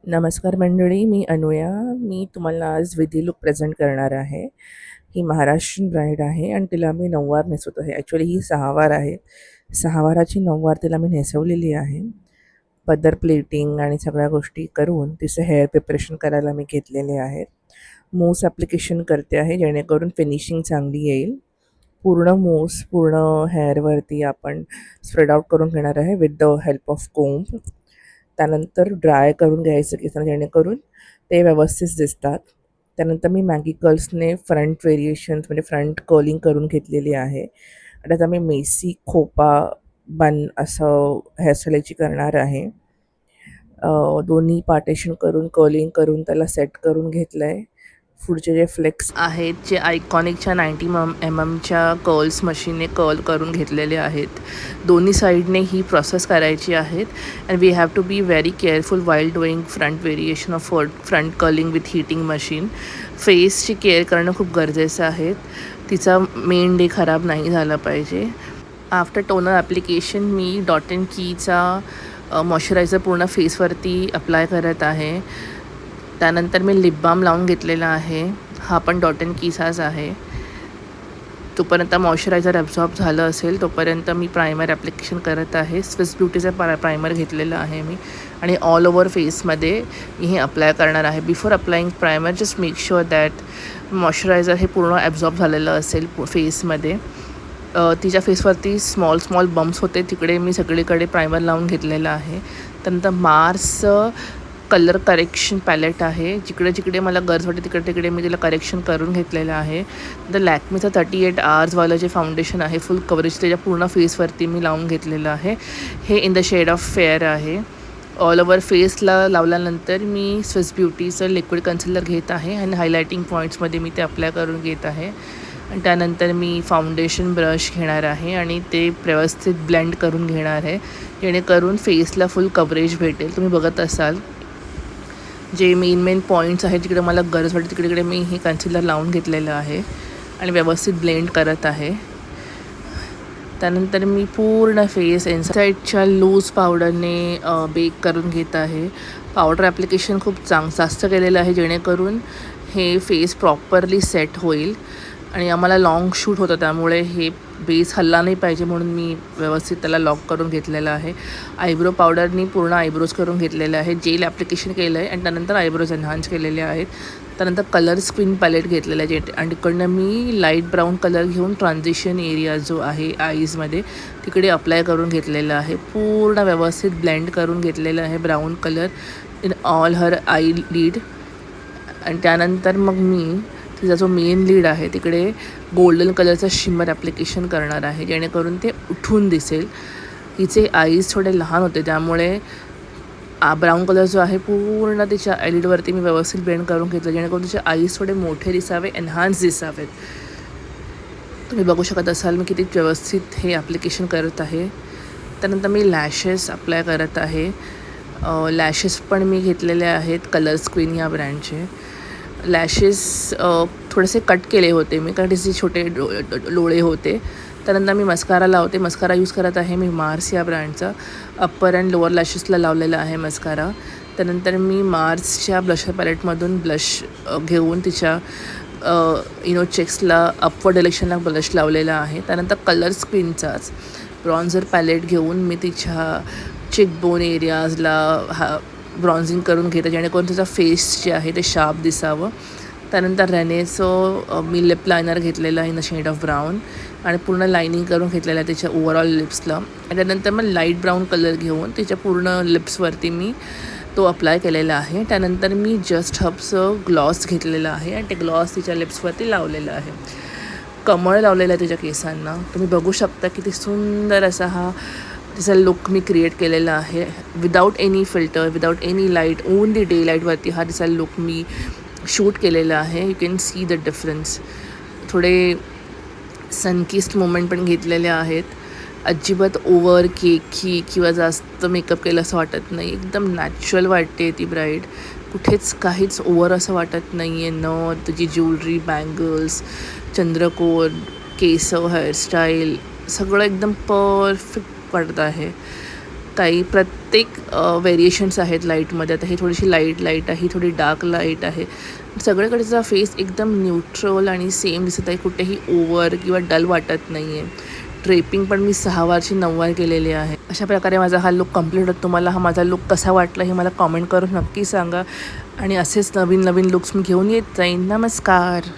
नमस्कार मंडळी, मी अनुया. मी तुम्हाला आज विधी लूक प्रेझेंट करणार आहे. ही महाराष्ट्रीयन ब्राईड आहे आणि तिला मी नऊवार नेसवत आहे. ॲक्च्युली ही सहावार आहे. सहावाराची नऊवार तिला मी नेसवलेली आहे. पदर प्लेटिंग आणि सगळ्या गोष्टी करून तिचं हेअर प्रिपरेशन करायला मी घेतलेले आहेत. मूस ॲप्लिकेशन करते आहे जेणेकरून फिनिशिंग चांगली येईल. पूर्ण मूस पूर्ण हेअरवरती आपण स्प्रेड आउट करून घेणार आहे with the help of comb. त्यानंतर ड्राय करून घ्यायचं केसांना जेणेकरून ते व्यवस्थित दिसतात. त्यानंतर मी मॅगी कर्ल्सने फ्रंट व्हेरिएशन्स म्हणजे फ्रंट कर्लिंग करून घेतलेली आहे. आणि त्याचा मी मेसी खोपा बन असं हेअरस्टाईलची करणार आहे. दोन्ही पार्टेशन करून कर्लिंग करून त्याला सेट करून घेतलं आहे. पुढचे जे फ्लेक्स आहेत जे आयकॉनिकच्या 90 एमच्या कर्ल्स मशीनने कर्ल करून घेतलेले आहेत. दोन्ही साईडने ही प्रोसेस करायची आहेत. And we have to be very careful while doing front variation of front curling with heating machine. फेसची केअर करणं खूप गरजेचं आहे. तिचा मेन डे खराब नाही झाला पाहिजे. आफ्टर टोनर ॲप्लिकेशन मी डॉट अँड कीचा मॉइश्चरायझर पूर्ण फेसवरती अप्लाय करत आहे. त्यानंतर मी लिप बाम लावून घेतलेला आहे. हा पण डॉट अँड कीचाच आहे. तोपर्यंत मॉइश्चरायझर ॲब्झॉर्ब झालं असेल तोपर्यंत मी प्रायमर ॲप्लिकेशन करत आहे. स्विस ब्युटीचं प्रायमर घेतलेलं आहे मी आणि ऑल ओव्हर फेसमध्ये मी हे अप्लाय करणार आहे. Before applying primer just make sure that moisturiser हे पूर्ण ॲब्झॉर्ब झालेलं असेल फेसमध्ये. तिच्या फेसवरती स्मॉल बम्प्स होते तिकडे मी सगळीकडे प्रायमर लावून घेतलेलं आहे. त्यानंतर मार्सचं कलर करेक्शन पॅलेट आहे. जिकडे मला गरज वाटते तिकडे मी तिला करेक्शन करून घेतलेलं आहे. नंतर लॅक्मेचं 38 आवर्सवालं जे फाउंडेशन आहे फुल कवरेज त्याच्या पूर्ण फेसवरती मी लावून घेतलेलं आहे. हे in the shade of fair आहे. ऑल ओव्हर फेसला लावल्यानंतर मी स्विस ब्युटीचं लिक्विड कन्सिलर घेत आहे आणि हायलायटिंग पॉईंट्समध्ये मी ते अप्लाय करून घेत आहे. आणि त्यानंतर मी फाउंडेशन ब्रश घेणार आहे आणि ते व्यवस्थित ब्लेंड करून घेणार आहे जेणेकरून फेसला फुल कवरेज भेटेल. तुम्ही बघत असाल जे मेन पॉईंट्स आहेत जिकडे मला गरज वाटते तिकडे मी हे कन्सिलर लावून घेतलेलं आहे आणि व्यवस्थित ब्लेंड करत आहे. त्यानंतर मी पूर्ण फेस इनसाईडच्या लूज पावडरने बेक करून घेत आहे. पावडर ॲप्लिकेशन खूप जास्त केलेलं आहे जेणेकरून हे फेस प्रॉपरली सेट होईल. आणि आम्हाला लाँग शूट होतं त्यामुळे हे बेस हल्ला नाही पाहिजे म्हणून मी व्यवस्थित त्याला लॉक करून घेतलेलं आहे. आयब्रो पावडरनी पूर्ण आयब्रोज करून घेतलेले आहे. जेल ॲप्लिकेशन केलं आहे आणि त्यानंतर आयब्रोज एन्हान्स केलेले आहेत. त्यानंतर कलर स्क्रीन पॅलेट घेतलेलं आहे आणि तिकडनं मी लाईट ब्राऊन कलर घेऊन ट्रान्झिशन एरिया जो आहे आईजमध्ये तिकडे अप्लाय करून घेतलेला आहे. पूर्ण व्यवस्थित ब्लेंड करून घेतलेलं आहे brown colour in all her I lead. आणि त्यानंतर मग मी तिचा जो मेन लीड आहे तिकडे गोल्डन कलरचं शिमर ॲप्लिकेशन करणार आहे जेणेकरून ते उठून दिसेल. तिचे आईज थोडे लहान होते त्यामुळे ब्राऊन कलर जो आहे पूर्ण तिच्या आयलिडवरती मी व्यवस्थित ब्लेंड करून घेतलं जेणेकरून तिचे आईज थोडे मोठे दिसावे, एन्हान्स दिसावेत. तुम्ही बघू शकत असाल मी किती व्यवस्थित हे ॲप्लिकेशन करत आहे. त्यानंतर मी लॅशेस अप्लाय करत आहे. लॅशेस पण मी घेतलेले आहेत कलर स्क्रीन या ब्रँडचे. लॅशेस थोडेसे कट केले होते मी कारण तिचे छोटे डोळे होते. त्यानंतर मी मस्कारा लावते. मस्कारा यूज करत आहे मी मार्स या ब्रँडचा. अप्पर अँड लोअर लॅशेसला लावलेला आहे मस्कारा. त्यानंतर मी मार्सच्या ब्लशर पॅलेटमधून ब्लश घेऊन तिच्या चेक्सला अपवर्ड डिरेक्शनला ब्लश लावलेला आहे. त्यानंतर कलर स्क्रीनचाच ब्रॉन्झर पॅलेट घेऊन मी तिच्या चेकबोन एरियाजला ब्रॉन्झिंग करून घेते जेणेकरून तिचा फेस जे आहे ते शार्प दिसावं. त्यानंतर रेनेचं मी लिप लायनर घेतलेलं आहे in the shade of brown आणि पूर्ण लायनिंग करून घेतलेलं आहे त्याच्या ओव्हरऑल लिप्सला. आणि त्यानंतर मग लाईट ब्राऊन कलर घेऊन तिच्या पूर्ण लिप्सवरती मी तो अप्लाय केलेला आहे. त्यानंतर मी जस्ट हब्सचं ग्लॉस घेतलेलं आहे आणि ते ग्लॉस तिच्या लिप्सवरती लावलेलं आहे. कमळ लावलेलं आहे तिच्या केसांना. तुम्ही बघू शकता किती सुंदर असा हा तिचा लुक मी क्रिएट केलेला आहे without any filter, without any light, only day लाईटवरती हा तिचा लुक मी शूट केलेला आहे. You can see the difference. थोडे सनकिस्ट मोमेंट पण घेतलेले आहेत. अजिबात ओव्हर केकी किंवा जास्त मेकअप केलं असं वाटत नाही. एकदम नॅचरल वाटते ती ब्राईड. कुठेच काहीच ओव्हर असं वाटत नाही आहे. न तुझी ज्वेलरी, बँगल्स, चंद्रकोर, केस, हेअरस्टाईल सगळं एकदम परफेक्ट वाटत आहे. काही प्रत्येक व्हेरिएशन्स आहेत लाईटमध्ये. आता ही थोडीशी लाईट आहे, ही थोडी डार्क लाईट आहे. सगळीकडेचा फेस एकदम न्यूट्रल आणि सेम दिसत आहे. कुठेही ओव्हर किंवा डल वाटत नाही आहे. ड्रेपिंग पण मी 6 वारची 9 वार केलेली आहे. अशा प्रकारे माझा हा लुक कंप्लीट होतो. तुम्हाला हा माझा लुक कसा वाटला हे मला कॉमेंट करून नक्की सांगा आणि असेच नवीन नवीन लुक्स मी घेऊन येत जाईन. नमस्कार.